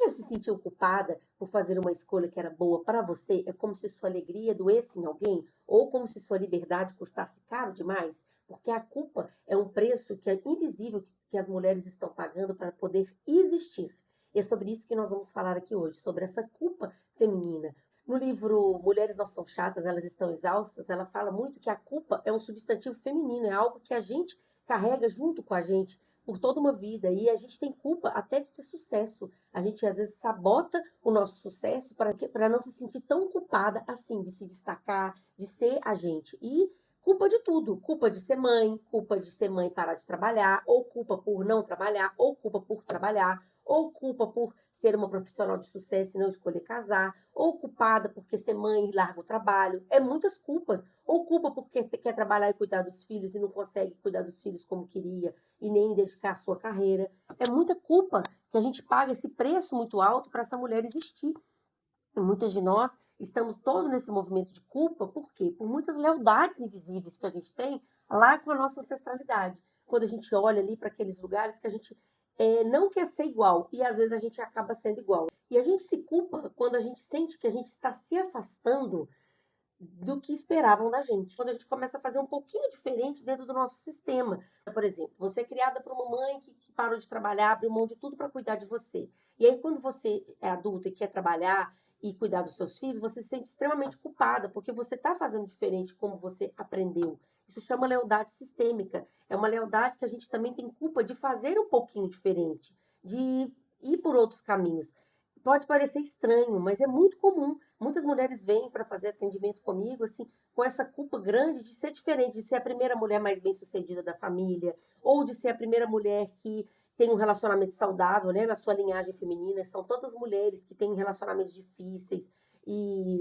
já se sentiu culpada por fazer uma escolha que era boa para você? É como se sua alegria doesse em alguém? Ou como se sua liberdade custasse caro demais? Porque a culpa é um preço que é invisível que as mulheres estão pagando para poder existir. E é sobre isso que nós vamos falar aqui hoje, sobre essa culpa feminina. No livro Mulheres Não São Chatas, Elas Estão Exaustas, ela fala muito que a culpa é um substantivo feminino, é algo que a gente carrega junto com a gente por toda uma vida. E a gente tem culpa até de ter sucesso. A gente às vezes sabota o nosso sucesso para não se sentir tão culpada assim, de se destacar, de ser a gente. E culpa de tudo. Culpa de ser mãe, culpa de ser mãe e parar de trabalhar, ou culpa por não trabalhar, ou culpa por trabalhar, ou culpa por ser uma profissional de sucesso e não escolher casar, ou culpada porque ser mãe e larga o trabalho. É muitas culpas. Ou culpa porque quer trabalhar e cuidar dos filhos e não consegue cuidar dos filhos como queria e nem dedicar a sua carreira. É muita culpa que a gente paga esse preço muito alto para essa mulher existir. E muitas de nós estamos todos nesse movimento de culpa, por quê? Por muitas lealdades invisíveis que a gente tem lá com a nossa ancestralidade. Quando a gente olha ali para aqueles lugares que a gente não quer ser igual e às vezes a gente acaba sendo igual. E a gente se culpa quando a gente sente que a gente está se afastando do que esperavam da gente. Quando a gente começa a fazer um pouquinho diferente dentro do nosso sistema. Por exemplo, você é criada por uma mãe que parou de trabalhar, abriu mão de tudo para cuidar de você. E aí, quando você é adulta e quer trabalhar e cuidar dos seus filhos, você se sente extremamente culpada, porque você está fazendo diferente como você aprendeu. Isso chama lealdade sistêmica. É uma lealdade que a gente também tem culpa de fazer um pouquinho diferente, de ir por outros caminhos. Pode parecer estranho, mas é muito comum. Muitas mulheres vêm para fazer atendimento comigo, assim, com essa culpa grande de ser diferente, de ser a primeira mulher mais bem-sucedida da família, ou de ser a primeira mulher que tem um relacionamento saudável, né, na sua linhagem feminina. São tantas mulheres que têm relacionamentos difíceis e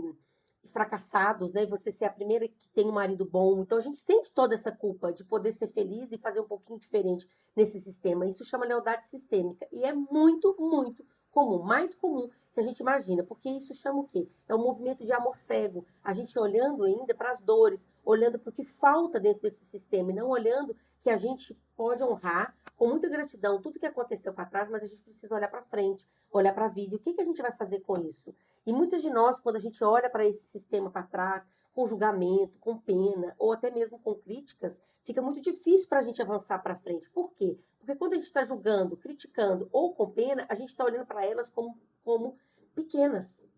fracassados, né? E você ser a primeira que tem um marido bom. Então a gente sente toda essa culpa de poder ser feliz e fazer um pouquinho diferente nesse sistema. Isso chama lealdade sistêmica e é muito, muito comum, mais comum que a gente imagina, porque isso chama o quê? É um movimento de amor cego, a gente olhando ainda para as dores, olhando para o que falta dentro desse sistema e não olhando que a gente pode honrar com muita gratidão tudo que aconteceu para trás, mas a gente precisa olhar para frente, olhar para a vida. E o que que a gente vai fazer com isso? E muitas de nós, quando a gente olha para esse sistema para trás, com julgamento, com pena, ou até mesmo com críticas, fica muito difícil para a gente avançar para frente. Por quê? Porque quando a gente está julgando, criticando ou com pena, a gente está olhando para elas como pequenas.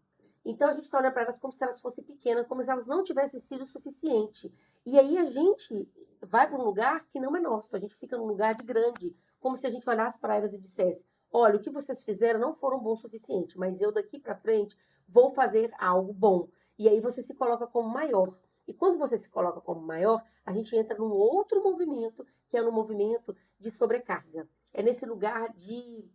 Então a gente está olhando para elas como se elas fossem pequenas, como se elas não tivessem sido o suficiente. E aí a gente vai para um lugar que não é nosso, a gente fica num lugar de grande, como se a gente olhasse para elas e dissesse: olha, o que vocês fizeram não foram bom o suficiente, mas eu daqui para frente vou fazer algo bom. E aí você se coloca como maior. E quando você se coloca como maior, a gente entra num outro movimento, que é no movimento de sobrecarga. É nesse lugar de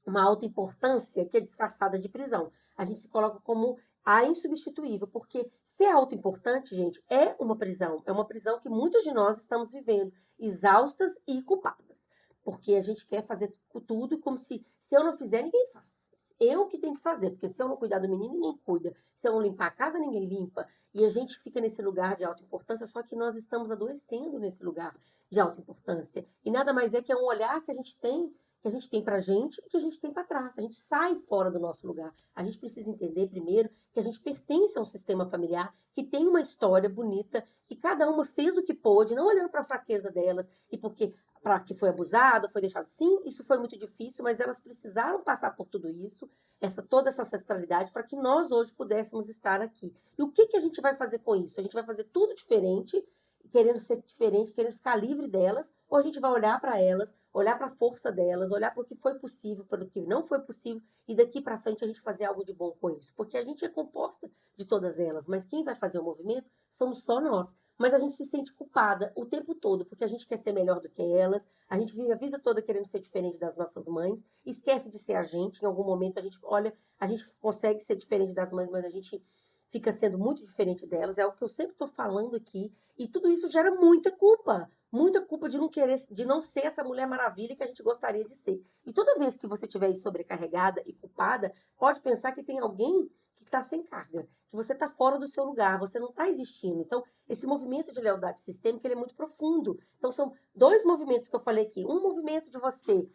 uma alta importância que é disfarçada de prisão. A gente se coloca como a insubstituível, porque ser autoimportante, gente, é uma prisão. É uma prisão que muitos de nós estamos vivendo, exaustas e culpadas. Porque a gente quer fazer tudo como se eu não fizer, ninguém faz. Eu que tenho que fazer, porque se eu não cuidar do menino, ninguém cuida. Se eu não limpar a casa, ninguém limpa. E a gente fica nesse lugar de autoimportância, só que nós estamos adoecendo nesse lugar de autoimportância. E nada mais é que é um olhar que a gente tem pra gente e que a gente tem para trás. A gente sai fora do nosso lugar. A gente precisa entender primeiro que a gente pertence a um sistema familiar que tem uma história bonita, que cada uma fez o que pôde, não olhando para a fraqueza delas e porque para que foi abusada, foi deixada. Sim, isso foi muito difícil, mas elas precisaram passar por tudo isso, toda essa ancestralidade, para que nós hoje pudéssemos estar aqui. E o que a gente vai fazer com isso? A gente vai fazer tudo diferente, querendo ser diferente, querendo ficar livre delas, ou a gente vai olhar para elas, olhar para a força delas, olhar para o que foi possível, para o que não foi possível, e daqui para frente a gente fazer algo de bom com isso. Porque a gente é composta de todas elas, mas quem vai fazer o movimento somos só nós. Mas a gente se sente culpada o tempo todo, porque a gente quer ser melhor do que elas, a gente vive a vida toda querendo ser diferente das nossas mães, esquece de ser a gente, em algum momento a gente olha, a gente consegue ser diferente das mães, mas a gente fica sendo muito diferente delas, é o que eu sempre estou falando aqui, e tudo isso gera muita culpa de não querer, de não ser essa mulher maravilha que a gente gostaria de ser. E toda vez que você estiver sobrecarregada e culpada, pode pensar que tem alguém que está sem carga, que você está fora do seu lugar, você não está existindo. Então, esse movimento de lealdade sistêmica ele é muito profundo. Então, são dois movimentos que eu falei aqui. Um movimento de você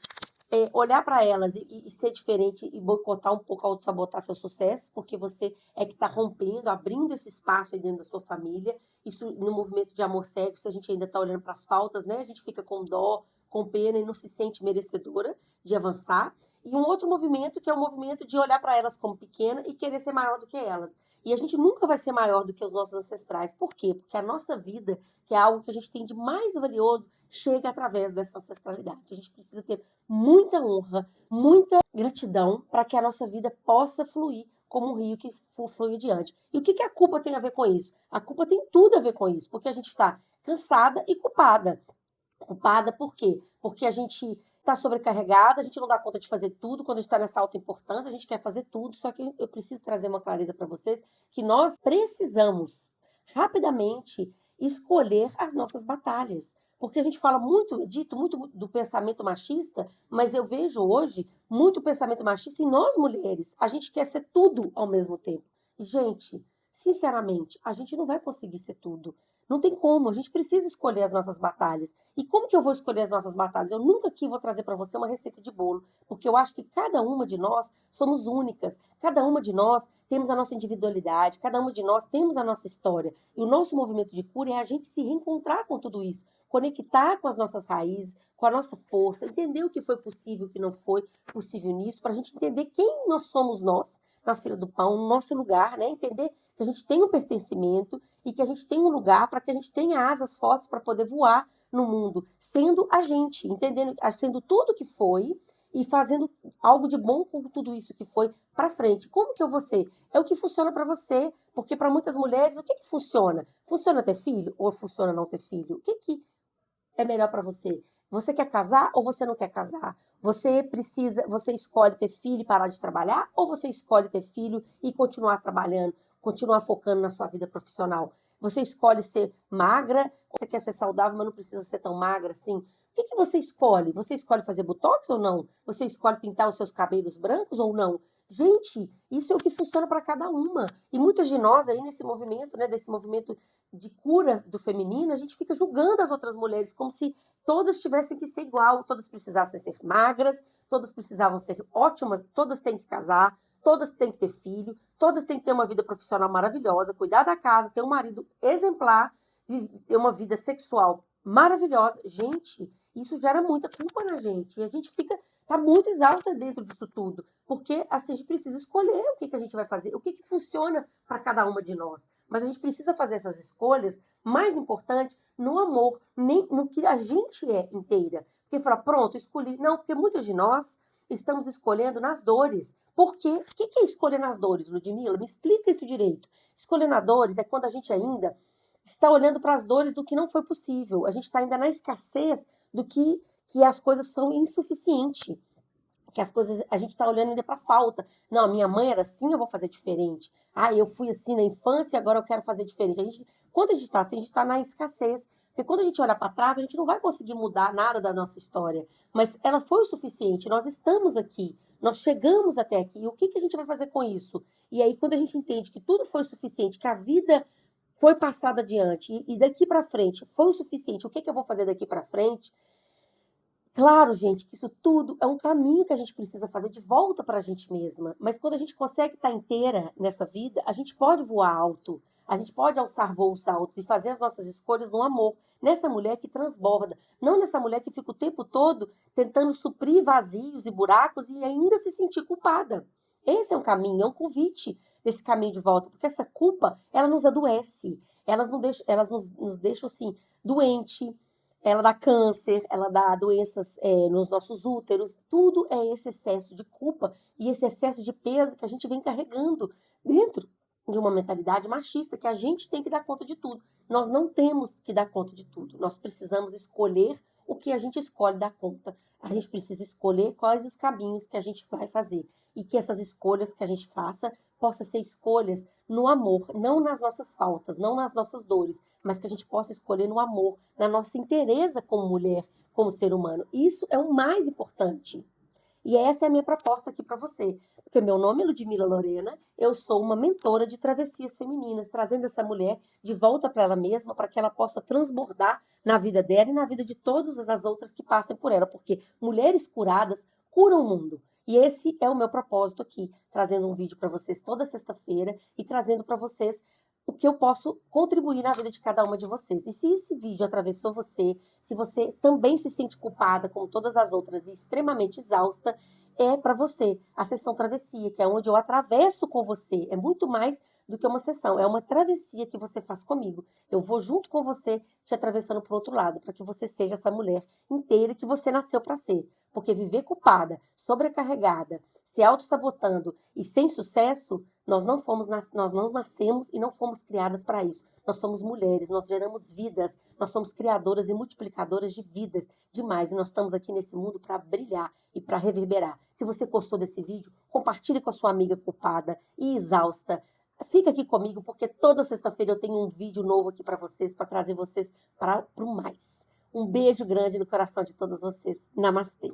olhar para elas e ser diferente e boicotar um pouco, autossabotar seu sucesso, porque você é que está rompendo, abrindo esse espaço aí dentro da sua família. Isso no movimento de amor cego, se a gente ainda está olhando para as faltas, né? A gente fica com dó, com pena e não se sente merecedora de avançar. E um outro movimento que é o movimento de olhar para elas como pequena e querer ser maior do que elas. E a gente nunca vai ser maior do que os nossos ancestrais. Por quê? Porque a nossa vida, que é algo que a gente tem de mais valioso, chega através dessa ancestralidade. A gente precisa ter muita honra, muita gratidão para que a nossa vida possa fluir como um rio que flui adiante. E o que a culpa tem a ver com isso? A culpa tem tudo a ver com isso, porque a gente está cansada e culpada. Culpada por quê? Porque a gente está sobrecarregada, a gente não dá conta de fazer tudo, quando a gente está nessa alta importância, a gente quer fazer tudo, só que eu preciso trazer uma clareza para vocês, que nós precisamos rapidamente escolher as nossas batalhas. Porque a gente fala muito, dito muito do pensamento machista, mas eu vejo hoje muito pensamento machista em nós mulheres. A gente quer ser tudo ao mesmo tempo. E, gente, sinceramente, a gente não vai conseguir ser tudo. Não tem como, a gente precisa escolher as nossas batalhas. E como que eu vou escolher as nossas batalhas? Eu nunca aqui vou trazer para você uma receita de bolo, porque eu acho que cada uma de nós somos únicas, cada uma de nós temos a nossa individualidade, cada uma de nós temos a nossa história. E o nosso movimento de cura é a gente se reencontrar com tudo isso, conectar com as nossas raízes, com a nossa força, entender o que foi possível, o que não foi possível nisso, para a gente entender quem nós somos nós na fila do pão, no nosso lugar, né? Entender que a gente tem um pertencimento e que a gente tem um lugar para que a gente tenha asas fortes para poder voar no mundo, sendo a gente, entendendo, sendo tudo que foi e fazendo algo de bom com tudo isso que foi para frente. Como que eu vou ser? É o que funciona para você, porque para muitas mulheres, o que funciona? Funciona ter filho ou funciona não ter filho? O que é melhor para você? Você quer casar ou você não quer casar? Você escolhe ter filho e parar de trabalhar ou você escolhe ter filho e continuar trabalhando, continuar focando na sua vida profissional? Você escolhe ser magra, você quer ser saudável, mas não precisa ser tão magra assim? O que você escolhe? Você escolhe fazer botox ou não? Você escolhe pintar os seus cabelos brancos ou não? Gente, isso é o que funciona para cada uma. E muitas de nós aí nesse movimento, né, desse movimento de cura do feminino, a gente fica julgando as outras mulheres como se todas tivessem que ser igual, todas precisassem ser magras, todas precisavam ser ótimas, todas têm que casar, todas têm que ter filho, todas têm que ter uma vida profissional maravilhosa, cuidar da casa, ter um marido exemplar, ter uma vida sexual maravilhosa. Gente, isso gera muita culpa na gente e a gente tá muito exausta dentro disso tudo, porque assim a gente precisa escolher o que a gente vai fazer, o que funciona para cada uma de nós. Mas a gente precisa fazer essas escolhas, mais importante, no amor, nem no que a gente é inteira. Porque fala, pronto, escolhi. Não, porque muitas de nós estamos escolhendo nas dores. Por quê? O que é escolher nas dores, Ludmila? Me explica isso direito. Escolher nas dores é quando a gente ainda está olhando para as dores do que não foi possível. A gente está ainda na escassez do que as coisas são insuficientes. Que as coisas, a gente está olhando ainda para a falta. Não, a minha mãe era assim, eu vou fazer diferente. Ah, eu fui assim na infância e agora eu quero fazer diferente. Quando a gente está assim, a gente está na escassez. Porque quando a gente olha para trás, a gente não vai conseguir mudar nada da nossa história. Mas ela foi o suficiente, nós estamos aqui, nós chegamos até aqui. E o que a gente vai fazer com isso? E aí, quando a gente entende que tudo foi o suficiente, que a vida foi passada adiante e daqui para frente foi o suficiente, o que eu vou fazer daqui para frente? Claro, gente, que isso tudo é um caminho que a gente precisa fazer de volta para a gente mesma. Mas quando a gente consegue estar inteira nessa vida, a gente pode voar alto. A gente pode alçar voos altos e fazer as nossas escolhas no amor. Nessa mulher que transborda. Não nessa mulher que fica o tempo todo tentando suprir vazios e buracos e ainda se sentir culpada. Esse é um caminho, é um convite desse caminho de volta. Porque essa culpa, ela nos adoece. Elas nos deixam, assim, doente. Ela dá câncer, ela dá doenças nos nossos úteros. Tudo é esse excesso de culpa e esse excesso de peso que a gente vem carregando dentro de uma mentalidade machista, que a gente tem que dar conta de tudo. Nós não temos que dar conta de tudo. Nós precisamos escolher o que a gente escolhe dar conta. A gente precisa escolher quais os caminhos que a gente vai fazer. E que essas escolhas que a gente faça possam ser escolhas no amor, não nas nossas faltas, não nas nossas dores, mas que a gente possa escolher no amor, na nossa inteireza como mulher, como ser humano. Isso é o mais importante. E essa é a minha proposta aqui para você. Porque meu nome é Ludmila Lorena, eu sou uma mentora de travessias femininas, trazendo essa mulher de volta para ela mesma, para que ela possa transbordar na vida dela e na vida de todas as outras que passem por ela. Porque mulheres curadas cura o mundo. E esse é o meu propósito aqui, trazendo um vídeo para vocês toda sexta-feira e trazendo para vocês o que eu posso contribuir na vida de cada uma de vocês. E se esse vídeo atravessou você, se você também se sente culpada, como todas as outras, e extremamente exausta, é para você a sessão travessia, que é onde eu atravesso com você. É muito mais do que uma sessão, é uma travessia que você faz comigo. Eu vou junto com você, te atravessando para o outro lado, para que você seja essa mulher inteira que você nasceu para ser. Porque viver culpada, sobrecarregada, se auto-sabotando e sem sucesso, nós não nascemos e não fomos criadas para isso. Nós somos mulheres, nós geramos vidas, nós somos criadoras e multiplicadoras de vidas demais. E nós estamos aqui nesse mundo para brilhar e para reverberar. Se você gostou desse vídeo, compartilhe com a sua amiga culpada e exausta. Fica aqui comigo, porque toda sexta-feira eu tenho um vídeo novo aqui para vocês, para trazer vocês para o mais. Um beijo grande no coração de todos vocês. Namastê.